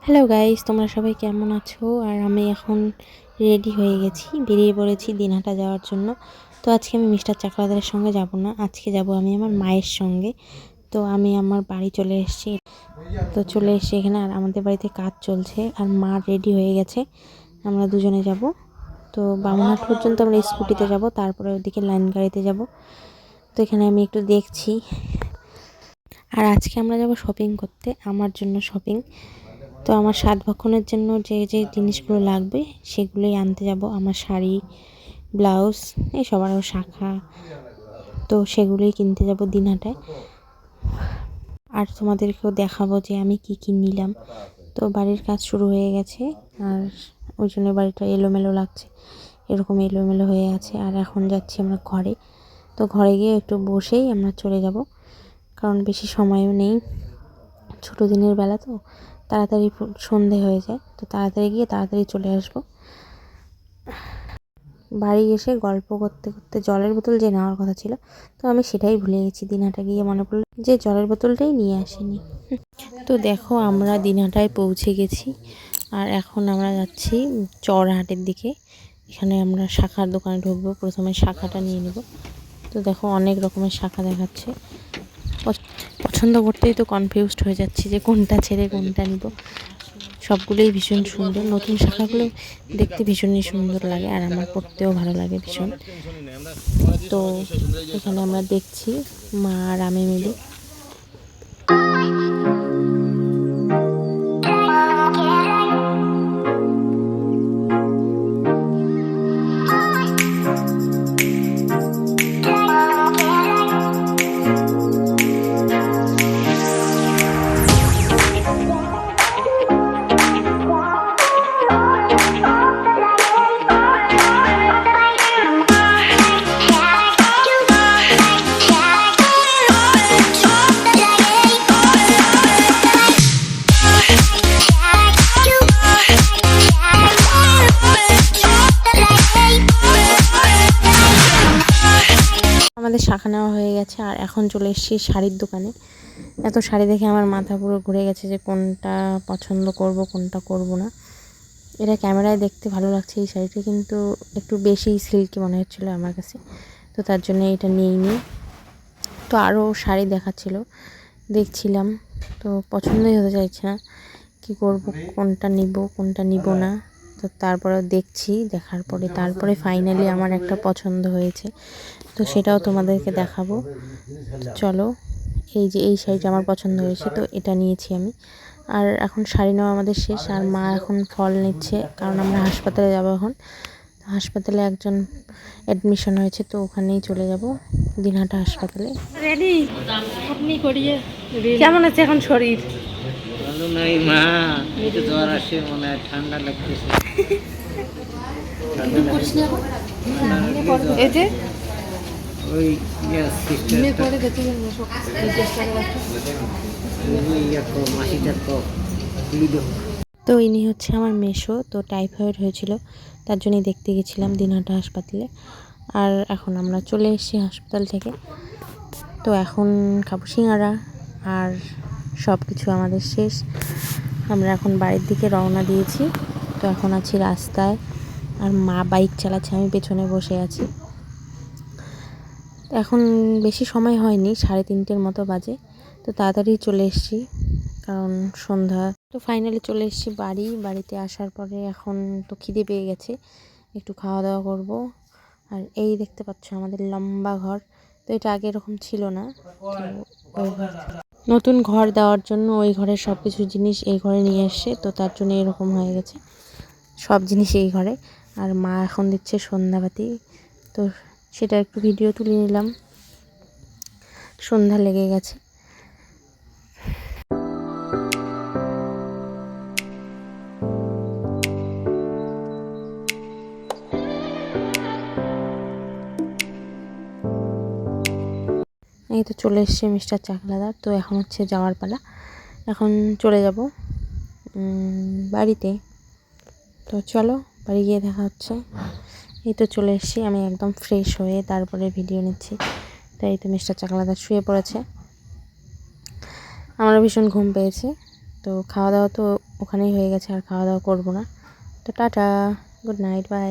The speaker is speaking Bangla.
হ্যালো গাইস, তোমরা সবাই কেমন আছো? আর আমি এখন রেডি হয়ে গেছি, বেরিয়ে পড়েছি দিনহাটা যাওয়ার জন্য। তো আজকে আমি মিস্টার চাকলাদারের সঙ্গে যাব না, আজকে যাব আমি আমার মায়ের সঙ্গে। তো আমি আমার বাড়ি চলে এসেছি। তো চলে এসেছি এখানে, আর আমাদের বাড়িতে কাজ চলছে আর মা রেডি হয়ে গেছে। আমরা দুজনে যাব। তো বামুনহাট পর্যন্ত আমরা স্কুটিতে যাব, তারপরে ওদিকে লাইন গাড়িতে যাব। তো এখানে আমি একটু দেখছি। আর আজকে আমরা যাব শপিং করতে, আমার জন্য শপিং। তো আমার সাধভক্ষণের জন্য যে যে জিনিসগুলো লাগবে সেগুলোই আনতে যাব। আমার শাড়ি, ব্লাউজ, এইসব আরও শাখা, তো সেগুলোই কিনতে যাব দিনহাটায়। আর তোমাদেরকেও দেখাবো যে আমি কি কি নিলাম। তো বাড়ির কাজ শুরু হয়ে গেছে, আর ওই জন্য বাড়িটা এলোমেলো লাগছে, এরকম এলোমেলো হয়ে আছে। আর এখন যাচ্ছি আমরা ঘরে। তো ঘরে গিয়ে একটু বসেই আমরা চলে যাব, কারণ বেশি সময়ও নেই। ছোটো দিনের বেলা তো তাড়াতাড়ি সন্ধে হয়ে যায়, তো তাড়াতাড়ি গিয়ে তাড়াতাড়ি চলে আসব। বাড়ি এসে গল্প করতে করতে জলের বোতল যে নেওয়ার কথা ছিল, তো আমি সেটাই ভুলে গেছি। দিনহাটা গিয়ে মনে পড়লো যে জলের বোতলটাই নিয়ে আসিনি। তো দেখো, আমরা দিনহাটায় পৌঁছে গেছি, আর এখন আমরা যাচ্ছি চড়হাটের দিকে। এখানে আমরা শাখার দোকানে ঢুকবো, প্রথমে শাখাটা নিয়ে নেব। তো দেখো, অনেক রকমের শাখা দেখাচ্ছে। পছন্দ করতেই তো কনফিউজড হয়ে যাচ্ছি যে কোনটা ছেড়ে কোনটা নিব। সবগুলোই ভীষণ সুন্দর, নতুন শাখাগুলো দেখতে ভীষণই সুন্দর লাগে, আর আমার পড়তেও ভালো লাগে ভীষণ। তো এখানে আমরা দেখছি মা আর আমি মিলে। আমাদের শাখা নেওয়া হয়ে গেছে, আর এখন চলে এসেছি শাড়ির দোকানে। এত শাড়ি দেখে আমার মাথা পুরো ঘুরে গেছে যে কোনটা পছন্দ করব কোনটা করব না। এটা ক্যামেরায় দেখতে ভালো লাগছে এই শাড়িটা, কিন্তু একটু বেশি সিল্কি মনে হচ্ছিলো আমার কাছে, তো তার জন্য এটা নিইনি। তো আরও শাড়ি দেখাচ্ছিল, দেখছিলাম, তো পছন্দই হতে চাইছে না। কী করব, কোনটা নিব কোনটা নিব না। তো তারপরে দেখছি, দেখার পরে তারপরে ফাইনালি আমার একটা পছন্দ হয়েছে, তো সেটাও তোমাদেরকে দেখাবো। চলো, এই যে এই শাড়িটা আমার পছন্দ হয়েছে, তো এটা নিয়েছি আমি। আর এখন শাড়ি নেওয়া আমাদের শেষ, আর মা এখন ফল নিচ্ছে, কারণ আমরা হাসপাতালে যাব এখন। হাসপাতালে একজন অ্যাডমিশন হয়েছে, তো ওখানেই চলে যাব, দিনহাটা হাসপাতালে। রেডি আপনি করিয়ে। কেমন আছে এখন শরীর? ভালো নাই মা, একটু জ্বর আসে, মনে হয় ঠান্ডা লাগতেছে। এই যে ওই মাসিটার তো তো ইনি হচ্ছে আমার মেসো। তো টাইফয়েড হয়েছিল, তার জন্যই দেখতে গেছিলাম দিনহাটা হাসপাতালে। আর এখন আমরা চলে এসেছি হাসপাতাল থেকে। তো এখন খাবো সিঙ্গারা, আর সব কিছু আমাদের শেষ। আমরা এখন বাড়ির দিকে রওনা দিয়েছি। তো এখন আছি রাস্তায়, আর মা বাইক চালাচ্ছে, আমি পেছনে বসে আছি। এখন বেশি সময় হয়নি, 3:30 মতো বাজে। তো তাড়াতাড়ি চলে এসেছি, কারণ সন্ধ্যা। তো ফাইনালি চলে এসেছি বাড়িতে আসার পরে এখন তো খিদে পেয়ে গেছে, একটু খাওয়া দাওয়া করব। আর এই দেখতে পাচ্ছ আমাদের লম্বা ঘর, তো এটা আগে এরকম ছিল না। তো ওই ঘর, নতুন ঘর দেওয়ার জন্য ওই ঘরের সব কিছু জিনিস এই ঘরে নিয়ে এসছে, তো তার জন্য এরকম হয়ে গেছে সব জিনিস এই ঘরে। আর মা এখন দিচ্ছে সন্ধ্যাবাতি, তো সেটা একটু ভিডিও তুলে নিলাম। সন্ধ্যা লেগে গেছে। এই তো চলে এসছে মিস্টার চাকলাদার। তো এখন হচ্ছে যাওয়ার পালা, এখন চলে যাব বাড়িতে। তো চলো, বাড়ি গিয়ে দেখা হচ্ছে। এই তো চলে এসেছি, আমি একদম ফ্রেশ হয়ে তারপরে ভিডিও নিচ্ছি। তাই তো মিস্টার চাকলাদার শুয়ে পড়েছে, আমারও ভীষণ ঘুম পেয়েছে। তো খাওয়া দাওয়া তো ওখানেই হয়ে গেছে, আর খাওয়া দাওয়া করবো না। তো টাটা, গুড নাইট, বাই।